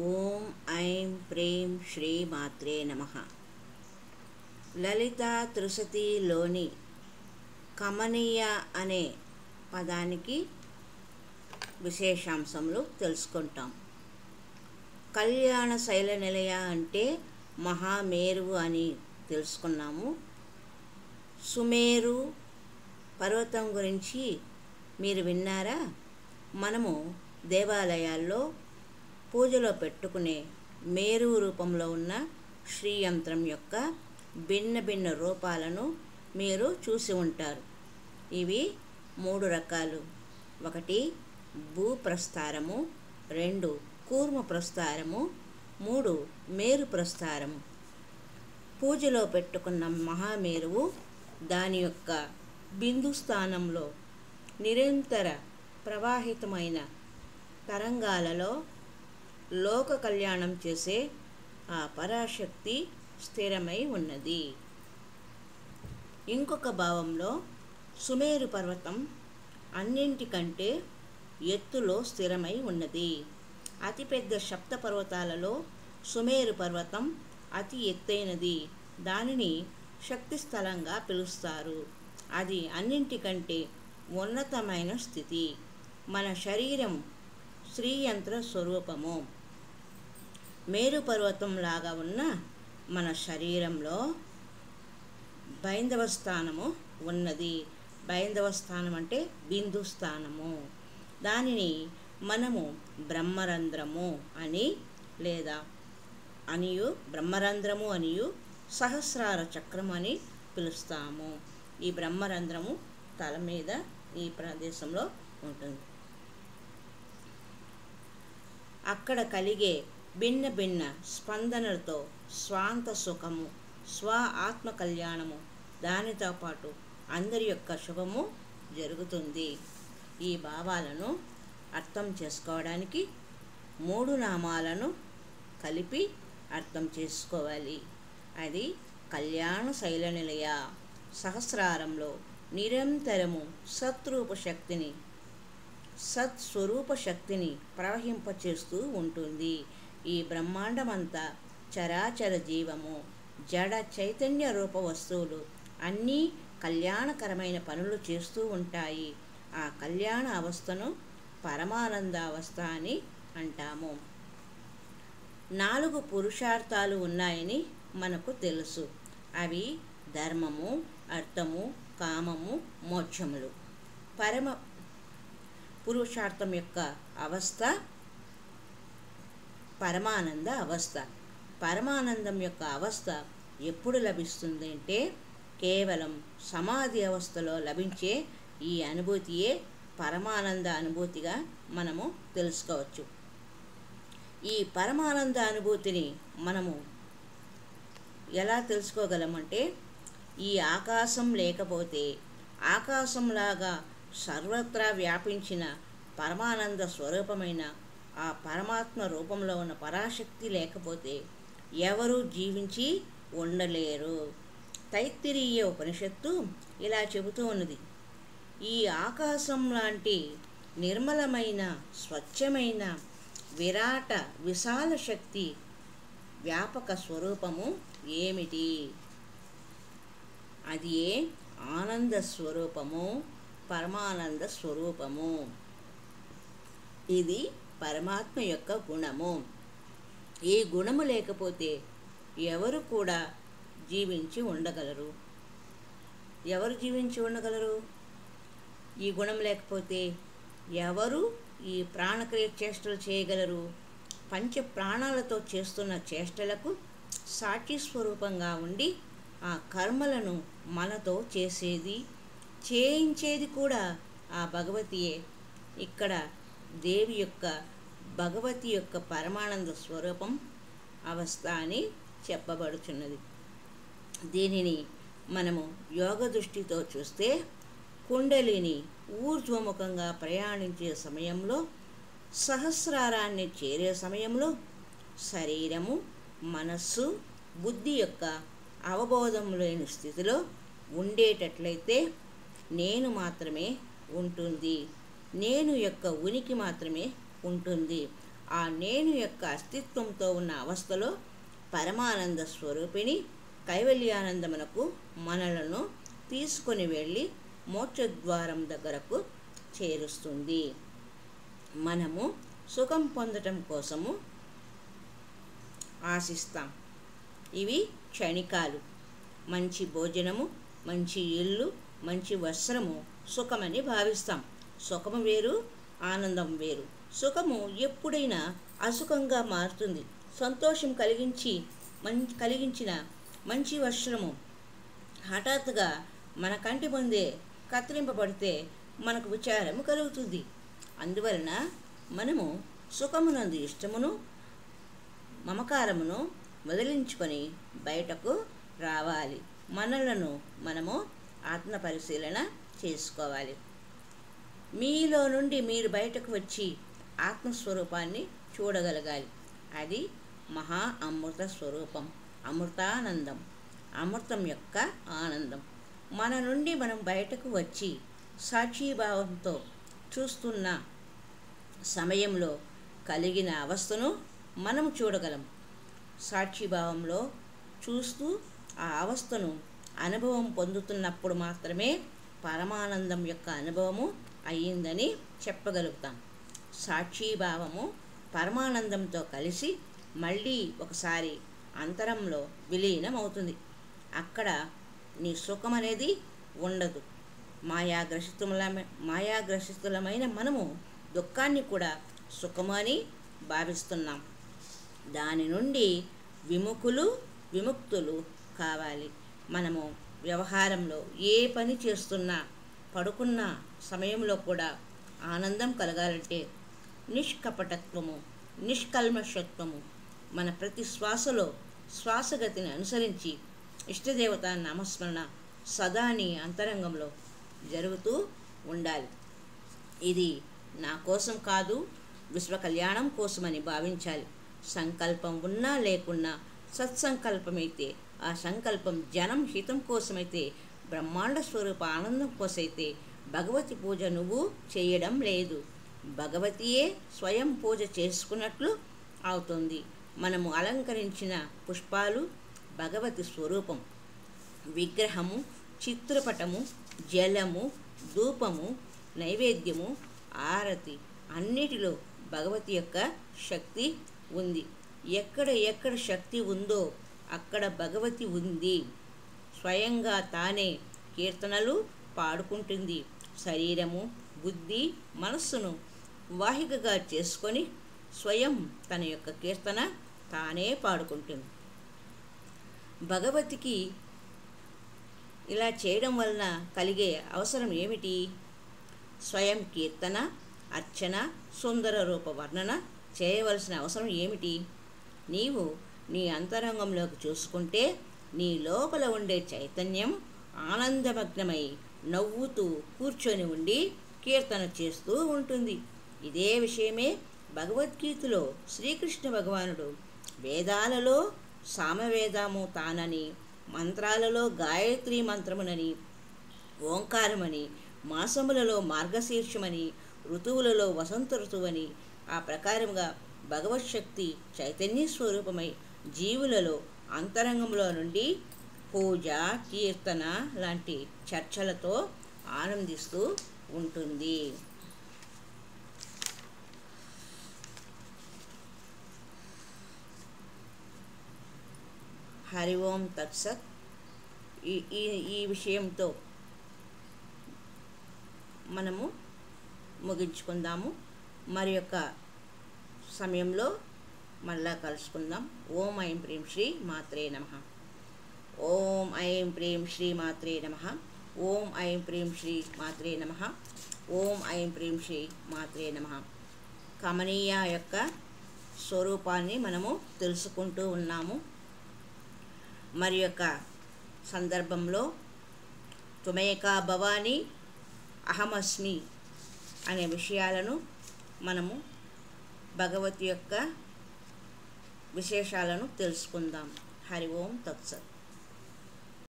ఓం ఐం ప్రేం శ్రీ మాత్రే నమః. లలితా త్రిశతిలోని కమనీయ అనే పదానికి విశేషాంశములు తెలుసుకుంటాం. కళ్యాణ శైల నిలయ అంటే మహామేరువు అని తెలుసుకున్నాము. సుమేరు పర్వతం గురించి మీరు విన్నారా? మనము దేవాలయాల్లో పూజలో పెట్టుకునే మేరు రూపంలో ఉన్న శ్రీయంత్రం యొక్క భిన్న భిన్న రూపాలను మీరు చూసి ఉంటారు. ఇవి 3 రకాలు. 1 భూప్రస్థారము, 2 కూర్మ ప్రస్థారము, 3 మేరు ప్రస్థారము. పూజలో పెట్టుకున్న మహామేరువు దాని యొక్క బిందు స్థానంలో నిరంతర ప్రవాహితమైన తరంగాలలో లోక కళ్యాణం చేసే ఆ పరాశక్తి స్థిరమై ఉన్నది. ఇంకొక భావంలో సుమేరు పర్వతం అన్నింటికంటే ఎత్తులో స్థిరమై ఉన్నది. అతిపెద్ద సప్త పర్వతాలలో సుమేరు పర్వతం అతి ఎత్తైనది. దానిని శక్తి స్థలంగా పిలుస్తారు. అది అన్నింటికంటే ఉన్నతమైన స్థితి. మన శరీరం శ్రీయంత్ర స్వరూపము. మేరు పర్వతం లాగా ఉన్న మన శరీరంలో బైందవ స్థానము ఉన్నది. బైందవ స్థానం అంటే బిందు స్థానము. దానిని మనము బ్రహ్మరంధ్రము అని లేదా బ్రహ్మరంధ్రము అనియు సహస్రార చక్రం అని పిలుస్తాము. ఈ బ్రహ్మరంధ్రము తల మీద ఈ ప్రదేశంలో ఉంటుంది. అక్కడ కలిగే భిన్న భిన్న స్పందనలతో స్వాంత సుఖము, స్వ ఆత్మ కళ్యాణము, దానితో పాటు అందరి యొక్క శుభము జరుగుతుంది. ఈ భావాలను అర్థం చేసుకోవడానికి 3 నామాలను కలిపి అర్థం చేసుకోవాలి. అది కళ్యాణ శైల నిలయ. సహస్రారంలో నిరంతరము సత్స్వరూప శక్తిని ప్రవహింపచేస్తూ ఉంటుంది. ఈ బ్రహ్మాండమంతా చరాచర జీవము, జడ చైతన్య రూప వస్తువులు అన్నీ కళ్యాణకరమైన పనులు చేస్తూ ఉంటాయి. ఆ కళ్యాణ అవస్థను పరమానంద అవస్థ అని అంటాము. 4 పురుషార్థాలు ఉన్నాయని మనకు తెలుసు. అవి ధర్మము, అర్థము, కామము, మోక్షములు. పరమ పురుషార్థం యొక్క అవస్థ పరమానంద అవస్థ. పరమానందం యొక్క అవస్థ ఎప్పుడు లభిస్తుంది అంటే కేవలం సమాధి అవస్థలో లభించే ఈ అనుభూతియే పరమానంద అనుభూతిగా మనము తెలుసుకోవచ్చు. ఈ పరమానంద అనుభూతిని మనము ఎలా తెలుసుకోగలమంటే, ఈ ఆకాశం లేకపోతే, ఆకాశంలాగా సర్వత్రా వ్యాపించిన పరమానంద స్వరూపమైన ఆ పరమాత్మ రూపంలో ఉన్న పరాశక్తి లేకపోతే ఎవరూ జీవించి ఉండలేరు. తైత్తిరీయ ఉపనిషత్తు ఇలా చెబుతూ ఉన్నది. ఈ ఆకాశం లాంటి నిర్మలమైన, స్వచ్ఛమైన, విరాట విశాల శక్తి వ్యాపక స్వరూపము ఏమిటి? అది ఆనంద స్వరూపము, పరమానంద స్వరూపము. ఇది పరమాత్మ యొక్క గుణము. ఈ గుణము లేకపోతే ఎవరు కూడా జీవించి ఉండగలరు? ఎవరు జీవించి ఉండగలరు? ఈ గుణం లేకపోతే ఎవరు ఈ ప్రాణక్రియ చేష్టలు చేయగలరు? పంచ ప్రాణాలతో చేస్తున్న చేష్టలకు సాక్షి స్వరూపంగా ఉండి ఆ కర్మలను మనతో చేయించేది కూడా ఆ భగవతియే. ఇక్కడ భగవతి యొక్క పరమానంద స్వరూపం అవస్థ అని చెప్పబడుచున్నది. దీనిని మనము యోగ దృష్టితో చూస్తే కుండలిని ఊర్ధ్వముఖంగా ప్రయాణించే సమయంలో, సహస్రారాన్ని చేరే సమయంలో శరీరము, మనస్సు, బుద్ధి యొక్క అవబోధం లేని స్థితిలో ఉండేటట్లయితే నేను మాత్రమే ఉంటుంది. నేను యొక్క ఉనికి మాత్రమే ఉంటుంది. ఆ నేను యొక్క అస్తిత్వంతో ఉన్న అవస్థలో పరమానంద స్వరూపిణి కైవల్యానందమునకు మనలను తీసుకొని వెళ్ళి మోక్షద్వారం దగ్గరకు చేరుస్తుంది. మనము సుఖం పొందటం కోసము ఆశిస్తాం. ఇవి క్షణికాలు. మంచి భోజనము, మంచి ఇల్లు, మంచి వస్త్రము సుఖమని భావిస్తాం. సుఖము వేరు, ఆనందం వేరు. సుఖము ఎప్పుడైనా అసుఖంగా మారుతుంది. సంతోషం కలిగించిన మంచి వస్త్రము హఠాత్తుగా మన కంటి ముందే కత్తిరింపబడితే మనకు విచారము కలుగుతుంది. అందువలన మనము సుఖమునందు ఇష్టమును మమకారమును వదిలించుకొని బయటకు రావాలి. మనలను మనము ఆత్మ పరిశీలన చేసుకోవాలి. మీలో నుండి మీరు బయటకు వచ్చి ఆత్మస్వరూపాన్ని చూడగలగాలి. అది మహా అమృత స్వరూపం, అమృతానందం, అమృతం యొక్క ఆనందం. మన నుండి మనం బయటకు వచ్చి సాక్షిభావంతో చూస్తున్న సమయంలో కలిగిన అవస్థను మనం చూడగలం. సాక్షిభావంలో చూస్తూ ఆ అవస్థను అనుభవం పొందుతున్నప్పుడు మాత్రమే పరమానందం యొక్క అనుభవము అయ్యిందని చెప్పగలుగుతాం. సాక్షిభావము పరమానందంతో కలిసి మళ్ళీ ఒకసారి అంతరంలో విలీనమవుతుంది. అక్కడ నీ సుఖం అనేది ఉండదు. మాయాగ్రసితులమైన మనము దుఃఖాన్ని కూడా సుఖమని భావిస్తున్నాం. దాని నుండి విముక్తులు కావాలి. మనము వ్యవహారంలో ఏ పని చేస్తున్నా, పడుకున్న సమయంలో కూడా ఆనందం కలగాలంటే నిష్కపటత్వము, నిష్కల్మషత్వము మన ప్రతి శ్వాసలో శ్వాసగతిని అనుసరించి ఇష్టదేవత నామస్మరణ సదా నీ అంతరంగంలో జరుగుతూ ఉండాలి. ఇది నా కోసం కాదు, విశ్వ కళ్యాణం కోసమని భావించాలి. సంకల్పం ఉన్నా లేకున్నా సత్సంకల్పమైతే ఆ సంకల్పం జనం హితం కోసమైతే, బ్రహ్మాండ స్వరూప ఆనందం కోసమైతే భగవతి పూజ నువ్వు చేయడం లేదు. భగవతియే స్వయం పూజ చేసుకున్నట్లు అవుతుంది. మనము అలంకరించిన పుష్పాలు భగవతి స్వరూపం. విగ్రహము, చిత్రపటము, జలము, ధూపము, నైవేద్యము, ఆరతి అన్నిటిలో భగవతి యొక్క శక్తి ఉంది. ఎక్కడ శక్తి ఉందో అక్కడ భగవతి ఉంది. స్వయంగా తానే కీర్తనలు పాడుకుంటుంది. శరీరము, బుద్ధి, మనస్సును వాహికగా చేసుకొని స్వయం తన యొక్క కీర్తన తానే పాడుకుంటుంది. భగవతికి ఇలా చేయడం వలన కలిగే అవసరం ఏమిటి? స్వయం కీర్తన, అర్చన, సుందర రూప వర్ణన చేయవలసిన అవసరం ఏమిటి? నీవు నీ అంతరంగంలోకి చూసుకుంటే నీ లోపల ఉండే చైతన్యం ఆనందమగ్నమై నవ్వుతూ కూర్చొని ఉండి కీర్తన చేస్తూ ఉంటుంది. ఇదే విషయమే భగవద్గీతలో శ్రీకృష్ణ భగవానుడు వేదాలలో సామవేదము తానని, మంత్రాలలో గాయత్రి మంత్రమునని, ఓంకారమని, మాసములలో మార్గశీర్షమని, ఋతువులలో వసంత ఋతువని, ఆ ప్రకారముగా భగవత్శక్తి చైతన్య స్వరూపమై జీవులలో అంతరంగంలో నుండి పూజ, కీర్తన లాంటి చర్చలతో ఆనందిస్తూ ఉంటుంది. హరి ఓం తత్సత్. ఈ విషయంతో మనము ముగించుకుందాము. మరి యొక్క సమయంలో మళ్ళా కలుసుకుందాం. ఓం ఐం ప్రీం శ్రీ మాత్రే నమః. ఓం ఐం ప్రీం శ్రీ మాత్రే నమః. ఓం ఐం ప్రీం శ్రీ మాత్రే నమః. ఓం ఐం ప్రీం శ్రీ మాత్రే నమః. కమనీయ యొక్క స్వరూపాన్ని మనము తెలుసుకుంటూ ఉన్నాము. మరి యొక్క సందర్భంలో త్వమేకా భవాని అహమస్మి అనే విషయాలను మనము భగవతి యొక్క విశేషాలను తెలుసుకుందాం. హరి ఓం తత్సత్.